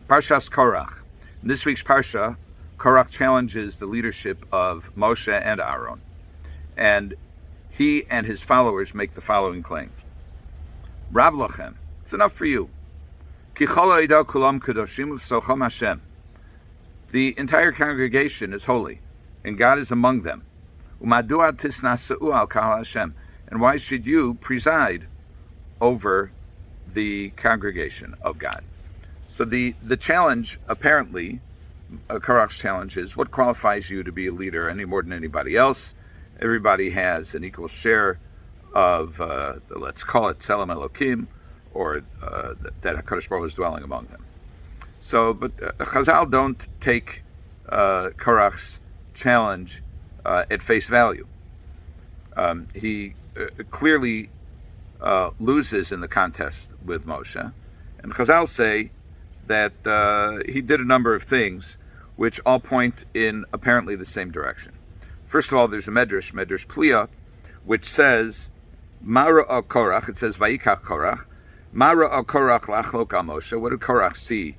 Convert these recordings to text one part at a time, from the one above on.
Parshas Korach. In this week's Parsha, Korach challenges the leadership of Moshe and Aaron, and he and his followers make the following claim. Rav lochem, it's enough for you. Ki chol ha'edah kulam kadoshim uv'sochom Hashem. The entire congregation is holy, and God is among them. Umadua tisnaseu al kahal Hashem. And why should you preside over the congregation of God? So the challenge, apparently, Korach's challenge is, what qualifies you to be a leader any more than anybody else? Everybody has an equal share of, let's call it Tselem Elokim, or that HaKadosh Baruch Hu is dwelling among them. So, but Chazal don't take Korach's challenge at face value. He clearly loses in the contest with Moshe, and Chazal say that he did a number of things which all point in apparently the same direction. First of all, there's a Medrash Pliya, which says, Mara al Korach, it says, Vayikach Korach, Mara al Korach lachlok al Moshe. What did Korach see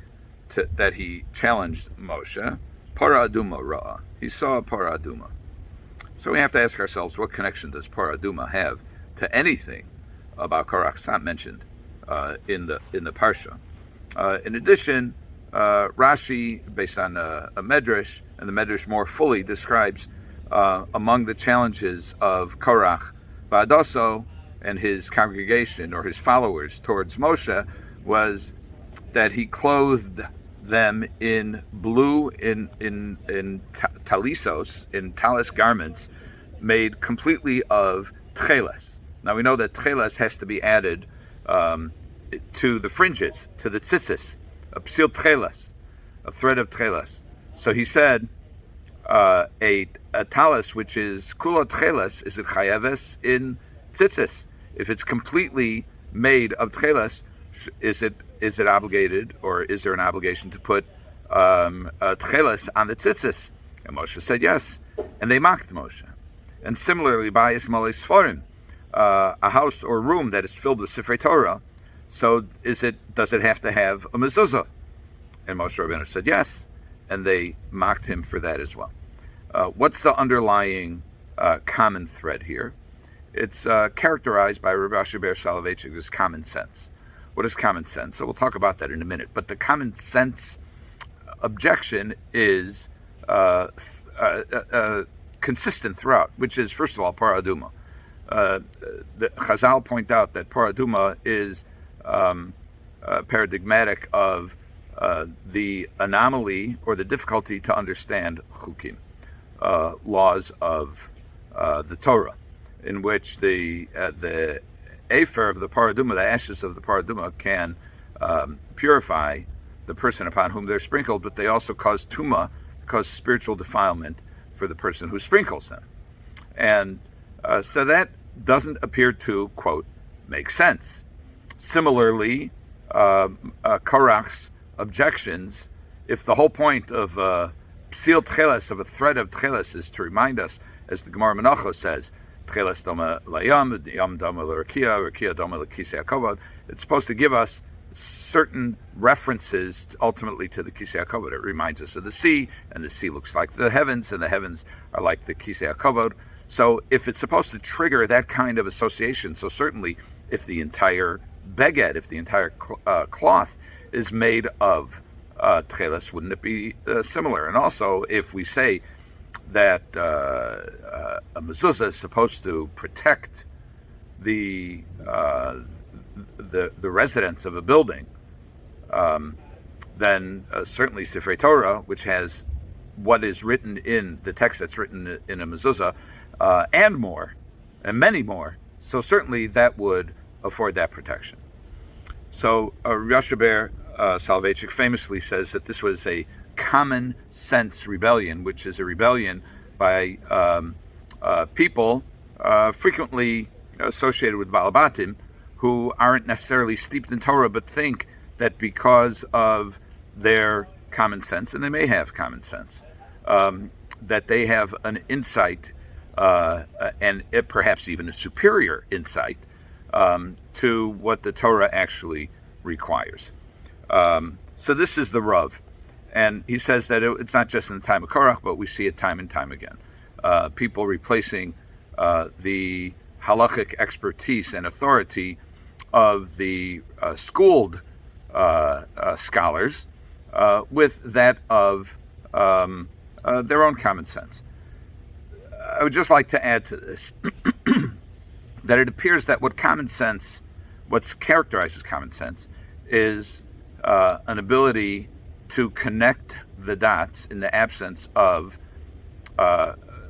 that he challenged Moshe? Para Aduma Ra'ah. He saw a Para Aduma. So we have to ask ourselves, what connection does Para Aduma have to anything about Korach? It's not mentioned in the Parsha. In addition, Rashi, based on a Medrash, and the Medrash more fully describes among the challenges of Korach, Va'adoso, and his congregation or his followers towards Moshe, was that he clothed them in blue, in talisos, in talis garments, made completely of tcheles. Now we know that tcheles has to be added to the fringes, to the tzitzis, a psil tcheles, a thread of tcheles. So he said, a talis which is kula tcheles, is it chayeves in tzitzis? If it's completely made of tcheles, is it obligated, or is there an obligation to put tcheles on the tzitzis? And Moshe said yes, and they mocked Moshe. And similarly, by Ismael Sforim, a house or room that is filled with Sifrei Torah, so does it have to have a mezuzah? And Moshe Rabbeinu said yes, and they mocked him for that as well. What's the underlying common thread here? It's characterized by Rabbi Soloveitchik as common sense. What is common sense? So we'll talk about that in a minute. But the common sense objection is consistent throughout, which is, first of all, Para Aduma. The Chazal point out that Para Aduma is paradigmatic of the anomaly or the difficulty to understand chukim, laws of the Torah, in which the afer of the Para Aduma, the ashes of the Para Aduma, can purify the person upon whom they're sprinkled, but they also cause tumah, cause spiritual defilement for the person who sprinkles them. And so that doesn't appear to, quote, make sense. Similarly, Korach's objections, if the whole point of psil tcheles, of a thread of tcheles, is to remind us, as the Gemara Menachos says, tcheles doma layam, yam doma l'rakia, rakia doma l'kisei hakavod, it's supposed to give us certain references ultimately to the kisei hakavod. It reminds us of the sea, and the sea looks like the heavens, and the heavens are like the kisei hakavod. So if it's supposed to trigger that kind of association, so certainly if the entire beged, if the entire cloth is made of tcheles, wouldn't it be similar? And also, if we say that a mezuzah is supposed to protect the residents of a building, then certainly Sifrei Torah, which has what is written in the text that's written in a mezuzah, and more, and many more, so certainly that would afford that protection. So Rabbi Soloveitchik famously says that this was a common sense rebellion, which is a rebellion by people frequently associated with Balabatim, who aren't necessarily steeped in Torah, but think that because of their common sense, and they may have common sense, that they have an insight, and perhaps even a superior insight, to what the Torah actually requires. So this is the Rav. And he says that it's not just in the time of Korach, but we see it time and time again. People replacing the halachic expertise and authority of the schooled scholars with that of their own common sense. I would just like to add to this that it appears that what's characterized as common sense, is an ability to connect the dots in the absence of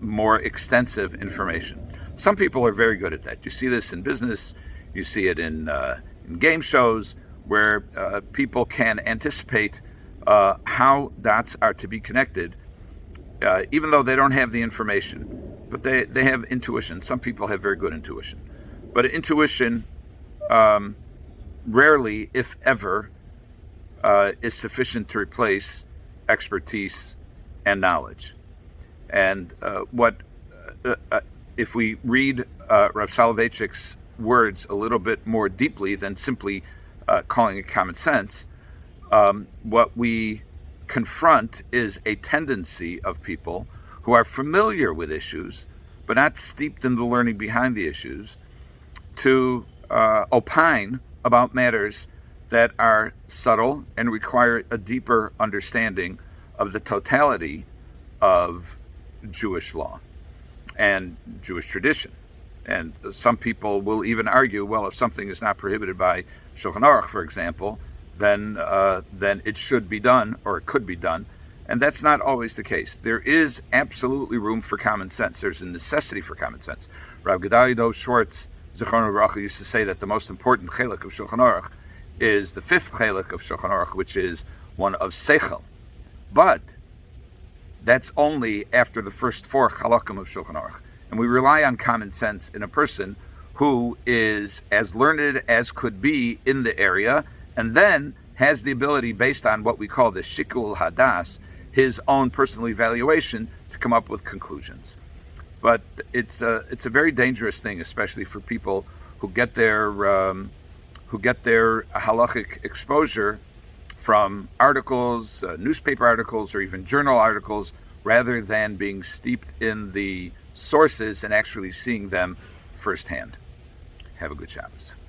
more extensive information. Some people are very good at that. You see this in business, you see it in game shows, where people can anticipate how dots are to be connected, even though they don't have the information, but they have intuition. Some people have very good intuition. But intuition rarely, if ever, is sufficient to replace expertise and knowledge. And if we read Rav Soloveitchik's words a little bit more deeply than simply calling it common sense, what we confront is a tendency of people who are familiar with issues, but not steeped in the learning behind the issues, to opine about matters that are subtle and require a deeper understanding of the totality of Jewish law and Jewish tradition. And some people will even argue, well, if something is not prohibited by Shulchan Aruch, for example, then it should be done, or it could be done. And that's not always the case. There is absolutely room for common sense. There's a necessity for common sense. Rav Gedalia Dov Schwartz, Zichrono Livracha, used to say that the most important chelik of Shulchan Aruch is the fifth chelik of Shulchan Aruch, which is one of seichel. But that's only after the first four chalakim of Shulchan Aruch. And we rely on common sense in a person who is as learned as could be in the area, and then has the ability, based on what we call the shikul hadas, his own personal evaluation, to come up with conclusions. But it's a very dangerous thing, especially for people who get their halachic exposure from articles, newspaper articles, or even journal articles, rather than being steeped in the sources and actually seeing them firsthand. Have a good Shabbos.